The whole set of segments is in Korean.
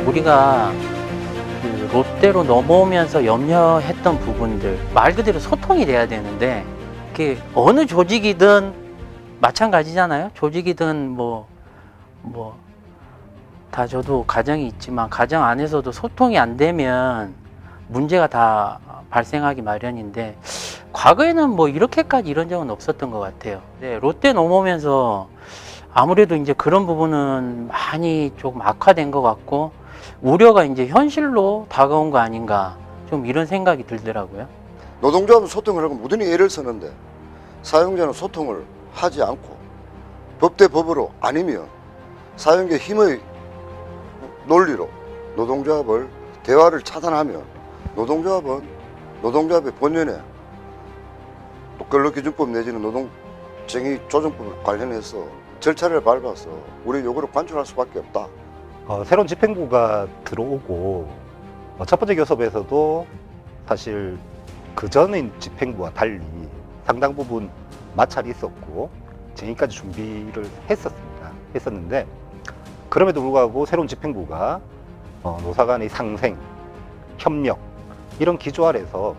우리가 그 롯데로 넘어오면서 염려했던 부분들, 말 그대로 소통이 돼야 되는데, 그게 어느 조직이든 마찬가지잖아요. 조직이든 다 저도 가정이 있지만 가정 안에서도 소통이 안 되면 문제가 다 발생하기 마련인데, 과거에는 이렇게까지 이런 적은 없었던 것 같아요. 네, 롯데 넘어오면서 아무래도 이제 그런 부분은 많이 조금 악화된 것 같고, 우려가 이제 현실로 다가온 거 아닌가, 좀 이런 생각이 들더라고요. 노동조합은 소통을 하고 모든 예를 쓰는데 사용자는 소통을 하지 않고 법 대 법으로 아니면 사용자의 힘의 논리로 노동조합을 대화를 차단하면 노동조합은 노동조합의 본연의 근로기준법 내지는 노동쟁의 조정법 관련해서 절차를 밟아서 우리 요구를 관철할 수밖에 없다. 새로운 집행부가 들어오고 첫 번째 교섭에서도 사실 그전의 집행부와 달리 상당 부분 마찰이 있었고 쟁의까지 준비를 했었는데 그럼에도 불구하고 새로운 집행부가 노사 간의 상생, 협력 이런 기조 아래서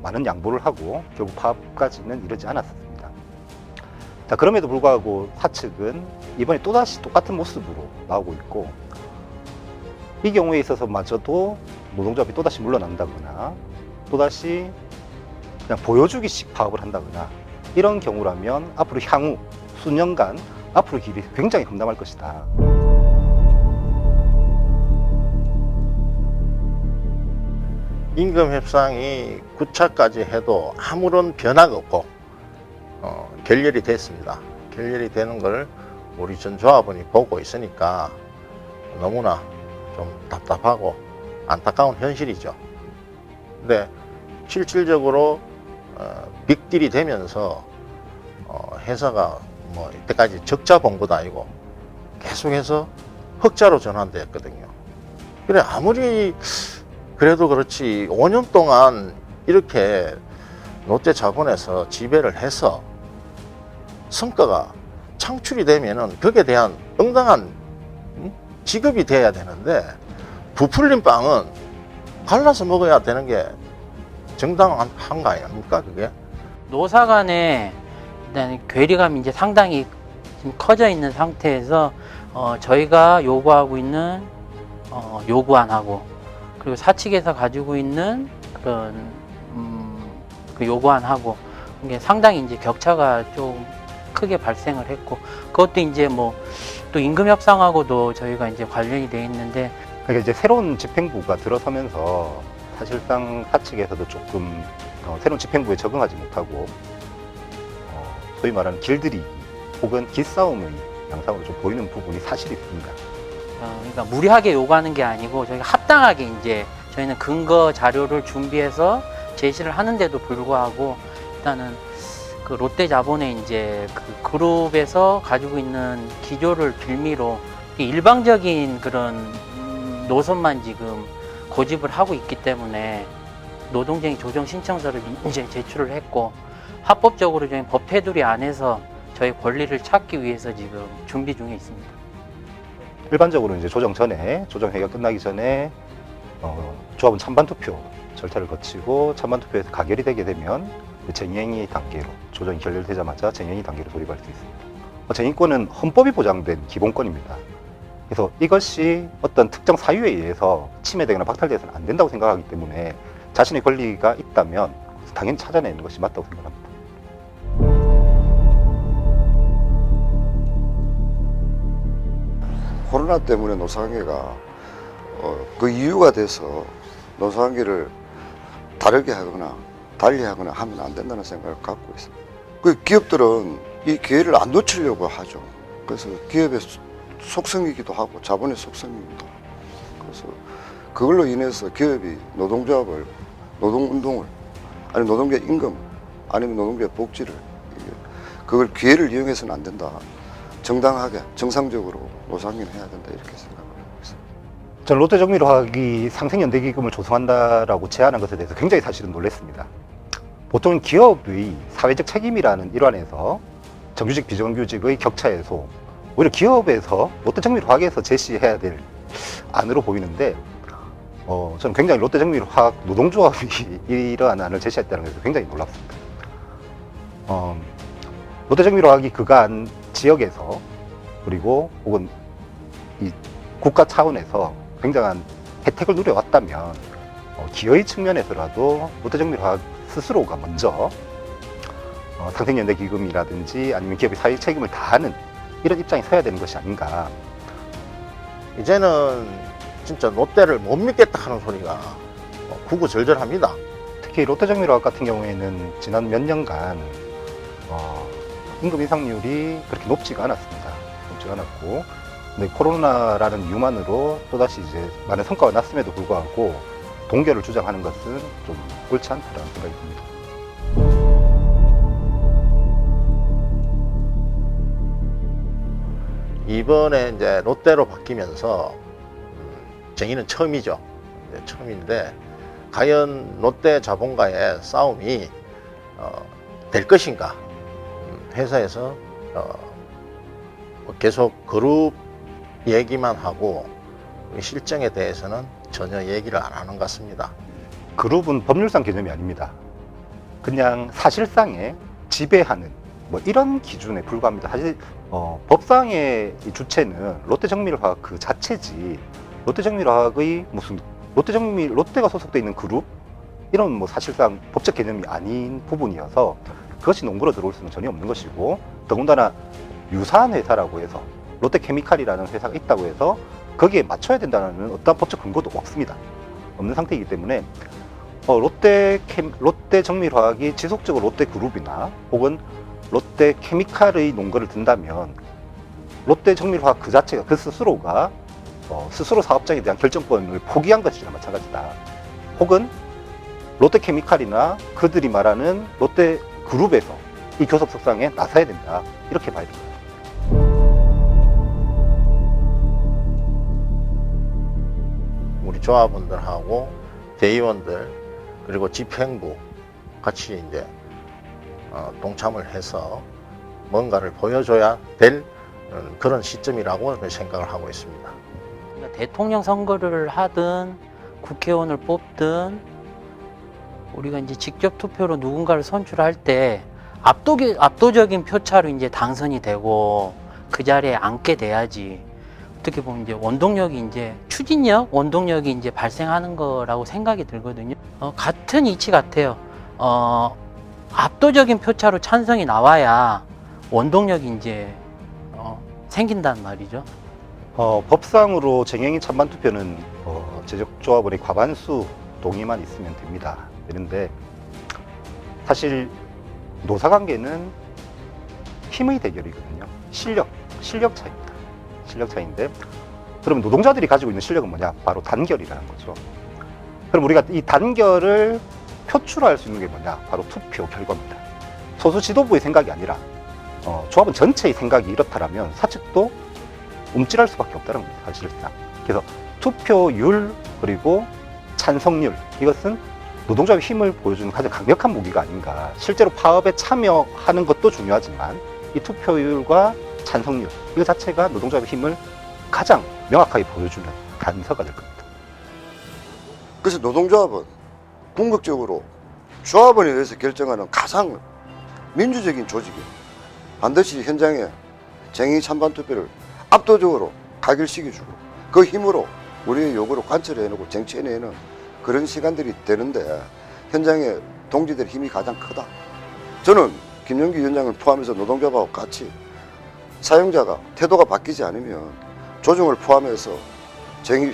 많은 양보를 하고 결국 파업까지는 이르지 않았습니다. 자, 그럼에도 불구하고 사측은 이번에 또다시 똑같은 모습으로 나오고 있고, 이 경우에 있어서마저도 노동조합이 또다시 물러난다거나 또다시 그냥 보여주기식 파업을 한다거나 이런 경우라면 앞으로 향후 수년간 앞으로 길이 굉장히 험담할 것이다. 임금 협상이 9차까지 해도 아무런 변화가 없고 결렬이 됐습니다. 결렬이 되는 걸 우리 전 조합원이 보고 있으니까 너무나 좀 답답하고 안타까운 현실이죠. 근데 실질적으로 빅딜이 되면서 회사가 이때까지 적자 본 것도 아니고 계속해서 흑자로 전환됐거든요. 그래 아무리 그래도 그렇지 5년 동안 이렇게 롯데 자본에서 지배를 해서 성과가 창출이 되면은 거기에 대한 응당한 지급이 돼야 되는데, 부풀린 빵은 갈라서 먹어야 되는 게 정당한 거 아닙니까 그게? 노사 간에 일단 괴리감이 이제 상당히 지금 커져 있는 상태에서 저희가 요구하고 있는 요구안하고, 그리고 사측에서 가지고 있는 그런 그 요구안하고, 이게 상당히 이제 격차가 좀 크게 발생을 했고, 그것도 이제 또 임금 협상하고도 저희가 이제 관련이 돼 있는데, 그러니까 이제 새로운 집행부가 들어서면서 사실상 사측에서도 조금 새로운 집행부에 적응하지 못하고 소위 말하는 길들이기 혹은 기싸움의 양상으로 좀 보이는 부분이 사실 있습니다. 그러니까 무리하게 요구하는 게 아니고 저희가 합당하게 이제 저희는 근거 자료를 준비해서 제시를 하는데도 불구하고 일단은 그 롯데 자본의 이제 그 그룹에서 가지고 있는 기조를 빌미로 일방적인 그런 노선만 지금 고집을 하고 있기 때문에 노동쟁의 조정 신청서를 이제 제출을 했고, 합법적으로 저희 법 테두리 안에서 저희 권리를 찾기 위해서 지금 준비 중에 있습니다. 일반적으로 이제 조정 회의가 끝나기 전에 조합은 찬반 투표 절차를 거치고 찬반 투표에서 가결이 되게 되면 쟁의행위 단계로, 조정이 결렬되자마자 쟁의행위 단계로 돌입할 수 있습니다. 쟁의권은 헌법이 보장된 기본권입니다. 그래서 이것이 어떤 특정 사유에 의해서 침해되거나 박탈되어서는 안 된다고 생각하기 때문에 자신의 권리가 있다면 당연히 찾아내는 것이 맞다고 생각합니다. 코로나 때문에 노사관계가 그 이유가 돼서 노사관계를 다르게 하거나 달리 하거나 하면 안 된다는 생각을 갖고 있습니다. 그 기업들은 이 기회를 안 놓치려고 하죠. 그래서 기업의 속성이기도 하고 자본의 속성이기도 하고, 그래서 그걸로 인해서 기업이 노동조합을, 노동운동을, 아니 노동계 임금, 아니면 노동계 복지를, 그걸 기회를 이용해서는 안 된다. 정당하게 정상적으로 노사관계를 해야 된다, 이렇게 생각을 하고 있습니다. 저는 롯데정밀화학이 상생연대기금을 조성한다라고 제안한 것에 대해서 굉장히 사실은 놀랐습니다. 보통 기업의 사회적 책임이라는 일환에서 정규직 비정규직의 격차 해소, 오히려 기업에서 롯데정밀화학에서 제시해야 될 안으로 보이는데 저는 굉장히 롯데정밀화학 노동조합이 이러한 안을 제시했다는 것에 굉장히 놀랐습니다. 롯데정밀화학이 그간 지역에서 그리고 혹은 이 국가 차원에서 굉장한 혜택을 누려왔다면 기여의 측면에서라도 롯데정밀화학 스스로가 먼저 상생연대기금이라든지 아니면 기업의 사회 책임을 다하는 이런 입장에 서야 되는 것이 아닌가. 이제는 진짜 롯데를 못 믿겠다 하는 소리가 구구절절합니다. 특히 롯데정밀화학 같은 경우에는 지난 몇 년간 임금 인상률이 그렇게 높지가 않았습니다. 높지가 않았고, 근데 코로나라는 이유만으로 또다시 이제 많은 성과가 났음에도 불구하고 동결을 주장하는 것은 좀 옳지 않다라는 생각이 듭니다. 이번에 이제 롯데로 바뀌면서 정의는 처음이죠. 이제 처음인데 과연 롯데 자본가의 싸움이 될 것인가? 회사에서 계속 그룹 얘기만 하고 실정에 대해서는 전혀 얘기를 안 하는 것 같습니다. 그룹은 법률상 개념이 아닙니다. 그냥 사실상에 지배하는 뭐 이런 기준에 불과합니다. 사실 법상의 이 주체는 롯데정밀화학 그 자체지, 롯데정밀화학의 무슨 롯데가 소속돼 있는 그룹 이런 뭐 사실상 법적 개념이 아닌 부분이어서 그것이 농구로 들어올 수는 전혀 없는 것이고, 더군다나 유사한 회사라고 해서 롯데케미칼이라는 회사가 있다고 해서 거기에 맞춰야 된다는 어떤 법적 근거도 없습니다. 없는 상태이기 때문에 롯데정밀화학이 지속적으로 롯데그룹이나 혹은 롯데케미칼의 농가를 든다면 롯데정밀화학 그 자체가 그 스스로가 스스로 사업장에 대한 결정권을 포기한 것이나 마찬가지다. 혹은 롯데케미칼이나 그들이 말하는 롯데그룹에서 이 교섭 협상에 나서야 된다. 이렇게 봐야 됩니다. 우리 조합원들하고 대의원들 그리고 집행부 같이 이제 동참을 해서 뭔가를 보여줘야 될 그런 시점이라고 생각을 하고 있습니다. 그러니까 대통령 선거를 하든 국회의원을 뽑든 우리가 이제 직접 투표로 누군가를 선출할 때 압도적인 표차로 이제 당선이 되고 그 자리에 앉게 돼야지. 어떻게 보면 이제 원동력이 이제 추진력, 원동력이 이제 발생하는 거라고 생각이 들거든요. 같은 이치 같아요. 압도적인 표차로 찬성이 나와야 원동력이 이제 생긴단 말이죠. 법상으로 쟁행인 찬반 투표는 제적조합원의 과반수 동의만 있으면 됩니다. 되는데 사실 노사관계는 힘의 대결이거든요. 실력 차이입니다. 실력 차이인데, 그러면 노동자들이 가지고 있는 실력은 뭐냐? 바로 단결이라는 거죠. 그럼 우리가 이 단결을 표출할 수 있는 게 뭐냐? 바로 투표 결과입니다. 소수 지도부의 생각이 아니라 조합원 전체의 생각이 이렇다라면 사측도 움찔할 수밖에 없다는 겁니다. 사실상. 그래서 투표율 그리고 찬성률, 이것은 노동자의 힘을 보여주는 가장 강력한 무기가 아닌가. 실제로 파업에 참여하는 것도 중요하지만 이 투표율과 찬성률, 이거 자체가 노동자의 힘을 가장 명확하게 보여주는 단서가 될 겁니다. 그래서 노동조합은 궁극적으로 조합원에 의해서 결정하는 가장 민주적인 조직이에요. 반드시 현장에 쟁의 찬반 투표를 압도적으로 가결시켜주고 그 힘으로 우리의 요구를 관철해내고 쟁취해내는 그런 시간들이 되는데, 현장에 동지들의 힘이 가장 크다. 저는 김영기 위원장을 포함해서 노동조합하고 같이 사용자가 태도가 바뀌지 않으면 조정을 포함해서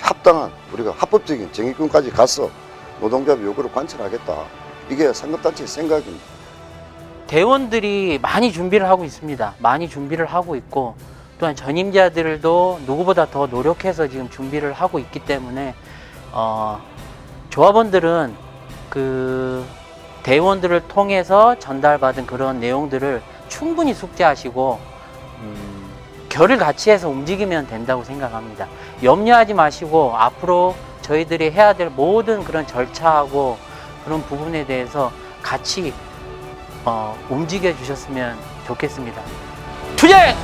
합당한 우리가 합법적인 쟁의권까지 가서 노동조합 요구를 관철하겠다. 이게 상급단체의 생각입니다. 대원들이 많이 준비를 하고 있습니다. 많이 준비를 하고 있고, 또한 전임자들도 누구보다 더 노력해서 지금 준비를 하고 있기 때문에 조합원들은 그 대원들을 통해서 전달받은 그런 내용들을 충분히 숙지하시고 결을 같이 해서 움직이면 된다고 생각합니다. 염려하지 마시고 앞으로 저희들이 해야 될 모든 그런 절차하고 그런 부분에 대해서 같이 움직여 주셨으면 좋겠습니다. 투쟁!